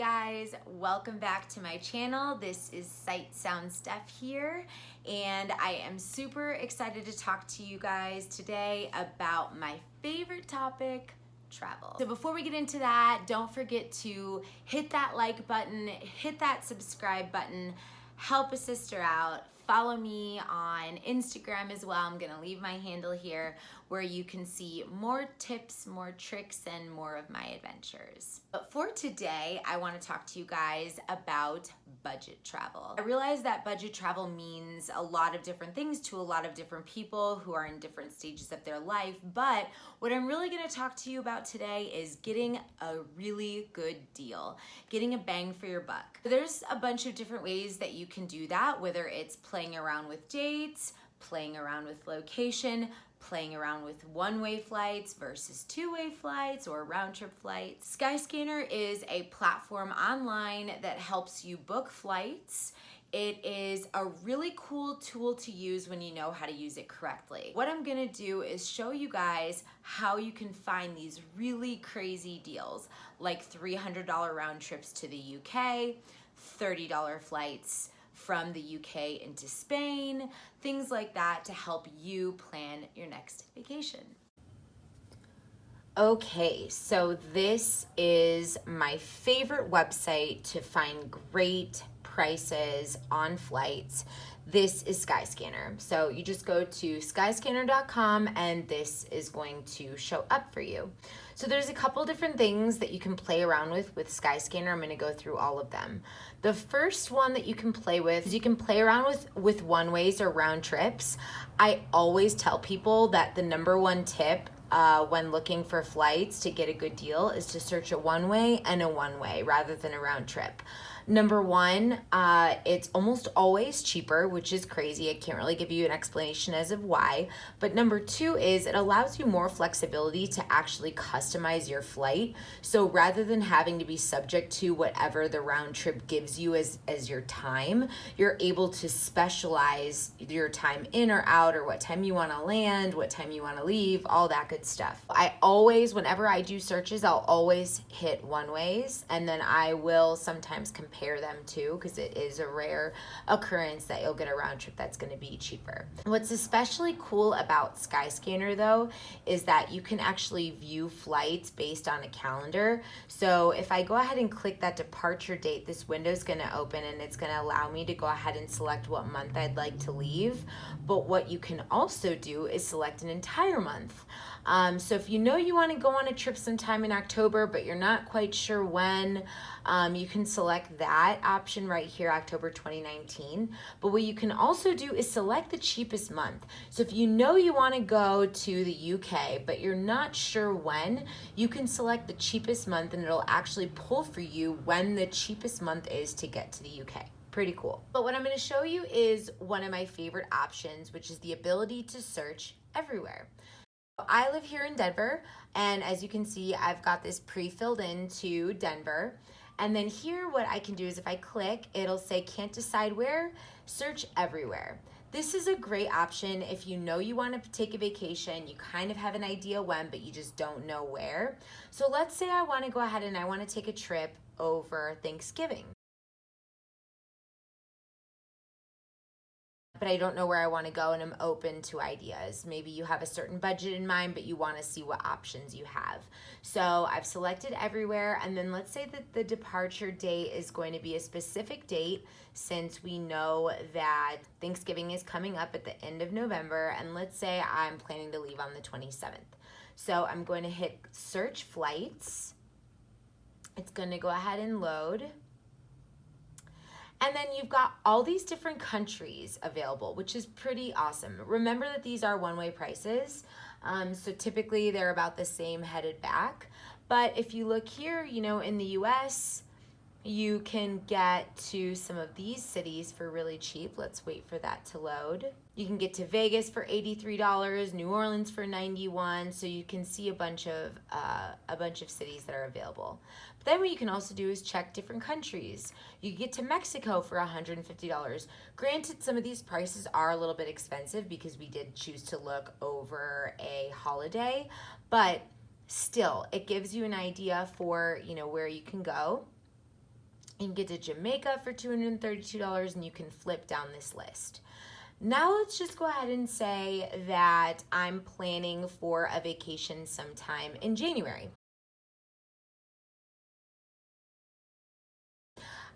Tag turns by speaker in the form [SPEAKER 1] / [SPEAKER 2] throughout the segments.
[SPEAKER 1] guys, welcome back to my channel. This is Sight Sound Steph here, and I am super excited to talk to you guys today about my favorite topic, travel. So before we get into that, don't forget to hit that like button, hit that subscribe button, help a sister out. Follow me on Instagram as well. I'm gonna leave my handle here where you can see more tips, more tricks, and more of my adventures. But for today, I wanna talk to you guys about budget travel. I realize that budget travel means a lot of different things to a lot of different people who are in different stages of their life, but what I'm really gonna talk to you about today is getting a really good deal, getting a bang for your buck. There's a bunch of different ways that you can do that, whether it's playing around with dates, playing around with location, playing around with one-way flights versus two-way flights or round-trip flights. Skyscanner is a platform online that helps you book flights. It is a really cool tool to use when you know how to use it correctly. What I'm gonna do is show you guys how you can find these really crazy deals, like $300 round trips to the UK, $30 flights from the UK into Spain, things like that to help you plan your next vacation. Okay, so this is my favorite website to find great prices on flights. This is Skyscanner. So you just go to skyscanner.com and this is going to show up for you. So there's a couple different things that you can play around with Skyscanner. I'm gonna go through all of them. The first one that you can play with is you can play around with one-ways or round trips. I always tell people that the number one tip when looking for flights to get a good deal is to search a one-way and a one-way rather than a round trip. Number one, it's almost always cheaper, which is crazy. I can't really give you an explanation as of why. But number two is it allows you more flexibility to actually customize your flight. So rather than having to be subject to whatever the round trip gives you as your time, you're able to specialize your time in or out, or what time you want to land, what time you want to leave, all that good stuff. I always, whenever I do searches, I'll always hit one-ways, and then I will sometimes compare them too, because it is a rare occurrence that you'll get a round trip that's going to be cheaper. What's especially cool about Skyscanner though is that you can actually view flights based on a calendar. So if I go ahead and click that departure date, this window is going to open and it's going to allow me to go ahead and select what month I'd like to leave. But what you can also do is select an entire month. So if you know you want to go on a trip sometime in October, but you're not quite sure when, you can select that option right here, October 2019. But what you can also do is select the cheapest month. So if you know you want to go to the UK, but you're not sure when, you can select the cheapest month and it'll actually pull for you when the cheapest month is to get to the UK. Pretty cool. But what I'm going to show you is one of my favorite options, which is the ability to search everywhere. I live here in Denver, and as you can see, I've got this pre-filled into Denver. And then here what I can do is if I click, it'll say can't decide where, search everywhere. This is a great option if you know you want to take a vacation, you kind of have an idea when, but you just don't know where. So let's say I want to go ahead and I want to take a trip over Thanksgiving. But I don't know where I want to go and I'm open to ideas. Maybe you have a certain budget in mind, but you want to see what options you have. So I've selected everywhere, and then let's say that the departure date is going to be a specific date since we know that Thanksgiving is coming up at the end of November, and let's say I'm planning to leave on the 27th. So I'm going to hit search flights. It's going to go ahead and load. And then you've got all these different countries available, which is pretty awesome. Remember that these are one-way prices. So typically they're about the same headed back. But if you look here, you know, in the US, you can get to some of these cities for really cheap. Let's wait for that to load. You can get to Vegas for $83, New Orleans for $91. So you can see a bunch of cities that are available. But then what you can also do is check different countries. You can get to Mexico for $150. Granted, some of these prices are a little bit expensive because we did choose to look over a holiday, but still, it gives you an idea for, you know, where you can go. You can get to Jamaica for $232, and you can flip down this list. Now let's just go ahead and say that I'm planning for a vacation sometime in January.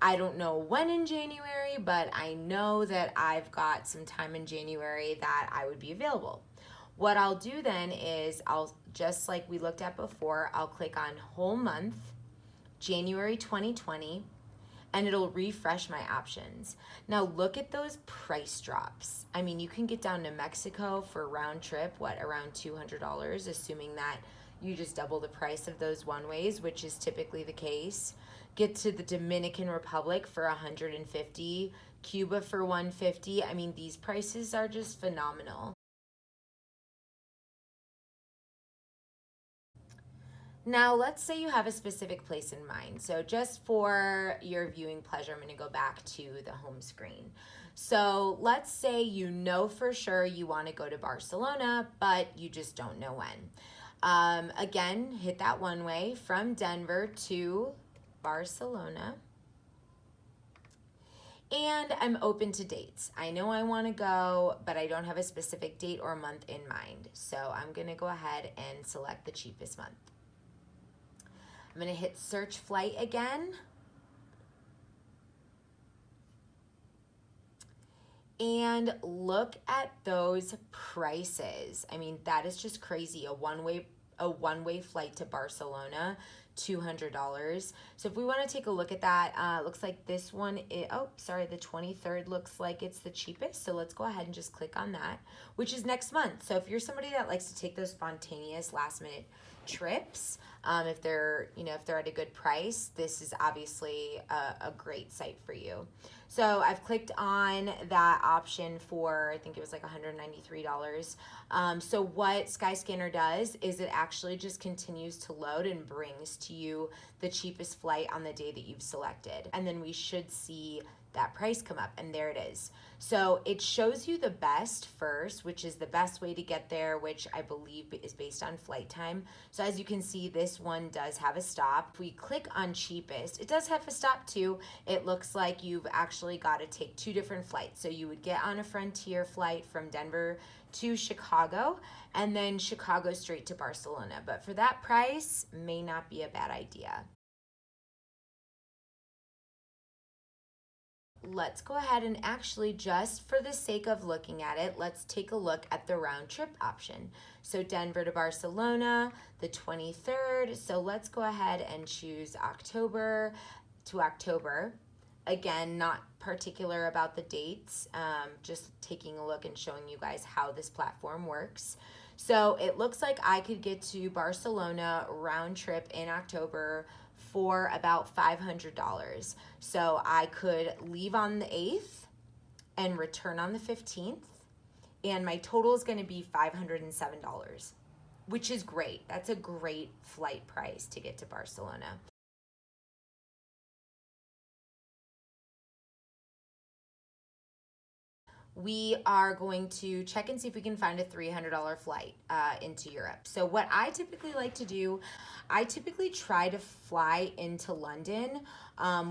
[SPEAKER 1] I don't know when in January, but I know that I've got some time in January that I would be available. What I'll do then is I'll, just like we looked at before, I'll click on whole month, January 2020, and it'll refresh my options. Now look at those price drops. I mean, you can get down to Mexico for round trip, around $200, assuming that you just double the price of those one ways, which is typically the case. Get to the Dominican Republic for $150, Cuba for $150. I mean, these prices are just phenomenal. Now, let's say you have a specific place in mind. So just for your viewing pleasure, I'm going to go back to the home screen. So let's say you know for sure you want to go to Barcelona, but you just don't know when. Again, hit that one way from Denver to Barcelona. And I'm open to dates. I know I want to go, but I don't have a specific date or month in mind. So I'm going to go ahead and select the cheapest month. I'm going to hit search flight again. And look at those prices. I mean, that is just crazy. A one-way flight to Barcelona, $200. So if we want to take a look at that, looks like this one is, the 23rd looks like it's the cheapest. So let's go ahead and just click on that, which is next month. So if you're somebody that likes to take those spontaneous last minute trips, if they're at a good price, this is obviously a great site for you. So I've clicked on that option for, I think it was like $193. So what Skyscanner does is it actually just continues to load and brings to you the cheapest flight on the day that you've selected. And then we should see that price come up, and there it is. So it shows you the best first, which is the best way to get there, which I believe is based on flight time. So as you can see, this one does have a stop. If we click on cheapest, it does have a stop too. It looks like you've actually got to take two different flights. So you would get on a Frontier flight from Denver to Chicago, and then Chicago straight to Barcelona. But for that price, may not be a bad idea. Let's go ahead and actually, just for the sake of looking at it, let's take a look at the round trip option. So Denver to Barcelona, the 23rd. So let's go ahead and choose October to October. Again, not particular about the dates, just taking a look and showing you guys how this platform works. So it looks like I could get to Barcelona round trip in October for about $500. So I could leave on the 8th and return on the 15th, and my total is going to be $507, which is great. That's a great flight price to get to Barcelona. We are going to check and see if we can find a $300 flight into Europe. So what I typically like to do, I typically try to fly into London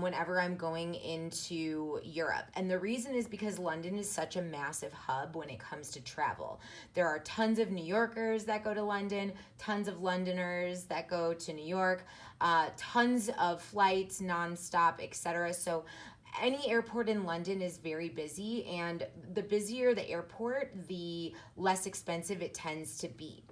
[SPEAKER 1] whenever I'm going into Europe. And the reason is because London is such a massive hub when it comes to travel. There are tons of New Yorkers that go to London, tons of Londoners that go to New York, tons of flights nonstop, etc. So any airport in London is very busy, and the busier the airport, the less expensive it tends to be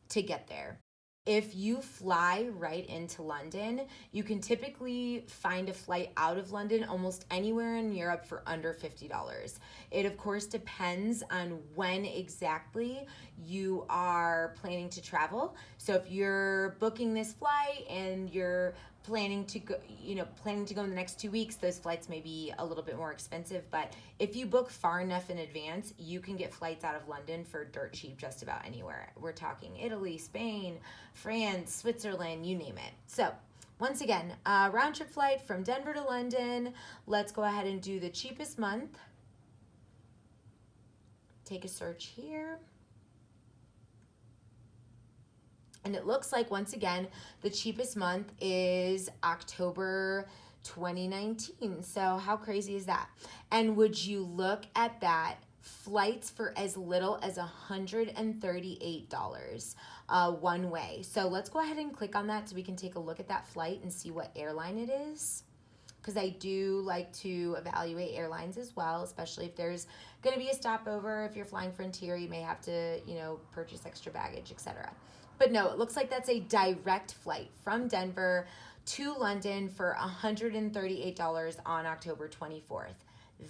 [SPEAKER 1] to get there. If you fly right into London, you can typically find a flight out of London almost anywhere in Europe for under $50. It, of course, depends on when exactly you are planning to travel. So if you're booking this flight and you're planning to go in the next 2 weeks, those flights may be a little bit more expensive. But if you book far enough in advance, you can get flights out of London for dirt cheap just about anywhere. We're talking Italy, Spain, France, Switzerland, you name it. So once again, round trip flight from Denver to London. Let's go ahead and do the cheapest month. Take a search here. And it looks like, once again, the cheapest month is October 2019. So how crazy is that? And would you look at that? Flights for as little as $138 one way. So let's go ahead and click on that so we can take a look at that flight and see what airline it is, because I do like to evaluate airlines as well, especially if there's going to be a stopover. If you're flying Frontier, you may have to, purchase extra baggage, etc. But no, it looks like that's a direct flight from Denver to London for $138 on October 24th.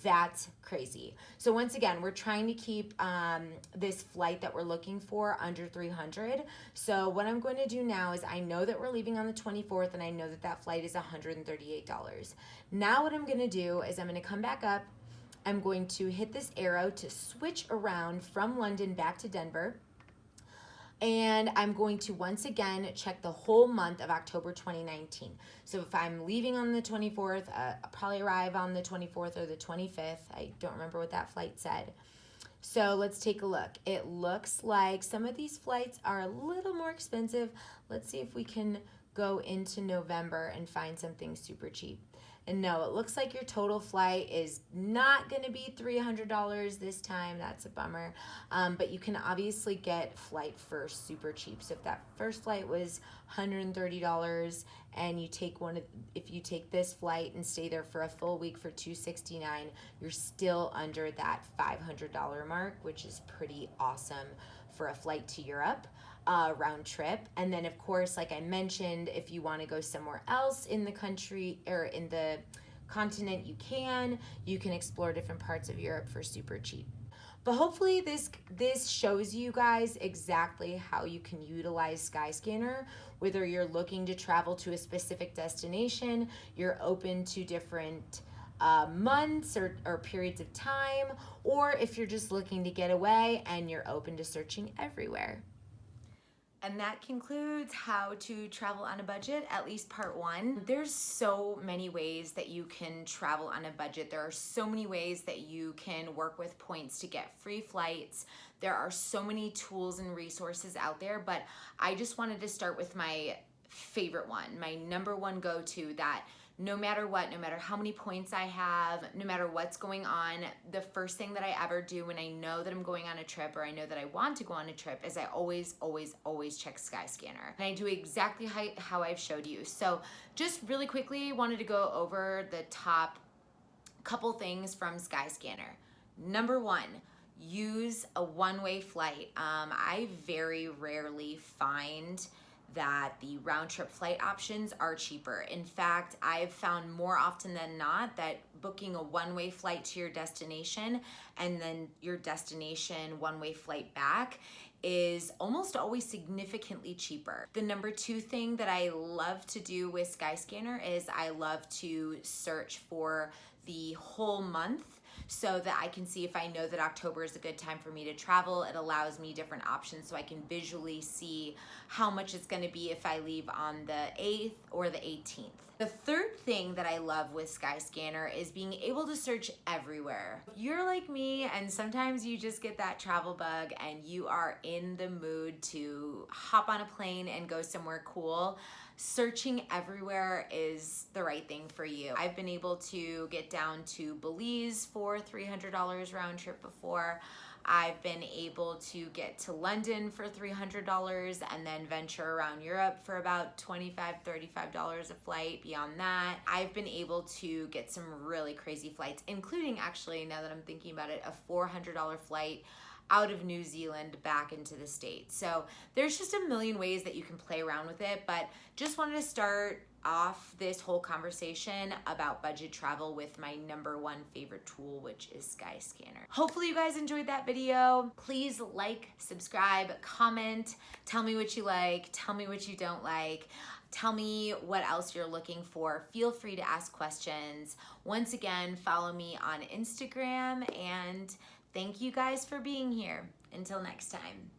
[SPEAKER 1] That's crazy. So once again, we're trying to keep this flight that we're looking for under 300. So what I'm going to do now is, I know that we're leaving on the 24th, and I know that that flight is $138. Now what I'm going to do is I'm going to come back up. I'm going to hit this arrow to switch around from London back to Denver. And I'm going to once again check the whole month of October 2019. So if I'm leaving on the 24th, I'll probably arrive on the 24th or the 25th. I don't remember what that flight said. So let's take a look. It looks like some of these flights are a little more expensive. Let's see if we can go into November and find something super cheap. And no, it looks like your total flight is not going to be $300 this time. That's a bummer. But you can obviously get flight first super cheap. So if that first flight was $130 and you take if you take this flight and stay there for a full week for $269, you're still under that $500 mark, which is pretty awesome for a flight to Europe. Round trip. And then of course, like I mentioned, if you want to go somewhere else in the country or in the continent, you can explore different parts of Europe for super cheap. But hopefully this shows you guys exactly how you can utilize Skyscanner, whether you're looking to travel to a specific destination, you're open to different months or periods of time, or if you're just looking to get away and you're open to searching everywhere. And that concludes how to travel on a budget, at least part one. There's so many ways that you can travel on a budget. There are so many ways that you can work with points to get free flights. There are so many tools and resources out there, but I just wanted to start with my favorite one, my number one go-to, that no matter what, no matter how many points I have, no matter what's going on, the first thing that I ever do when I know that I'm going on a trip, or I know that I want to go on a trip, is I always check Skyscanner. And I do exactly how I've showed you. So just really quickly, wanted to go over the top couple things from Skyscanner. Number one, use a one-way flight. I very rarely find that the round trip flight options are cheaper. In fact, I've found more often than not that booking a one-way flight to your destination and then your destination one-way flight back is almost always significantly cheaper. The number two thing that I love to do with Skyscanner is I love to search for the whole month so that I can see if I know that October is a good time for me to travel. It allows me different options so I can visually see how much it's going to be if I leave on the 8th or the 18th. The third thing that I love with Skyscanner is being able to search everywhere. If you're like me and sometimes you just get that travel bug and you are in the mood to hop on a plane and go somewhere cool, searching everywhere is the right thing for you. I've been able to get down to Belize for $300 round trip before. I've been able to get to London for $300 and then venture around Europe for about $25, $35 a flight. Beyond that, I've been able to get some really crazy flights, including, actually, now that I'm thinking about it, a $400 flight out of New Zealand back into the States. So there's just a million ways that you can play around with it, but just wanted to start off this whole conversation about budget travel with my number one favorite tool, which is Skyscanner. Hopefully you guys enjoyed that video. Please like, subscribe, comment, tell me what you like, tell me what you don't like. Tell me what else you're looking for. Feel free to ask questions. Once again, follow me on Instagram, and thank you guys for being here. Until next time.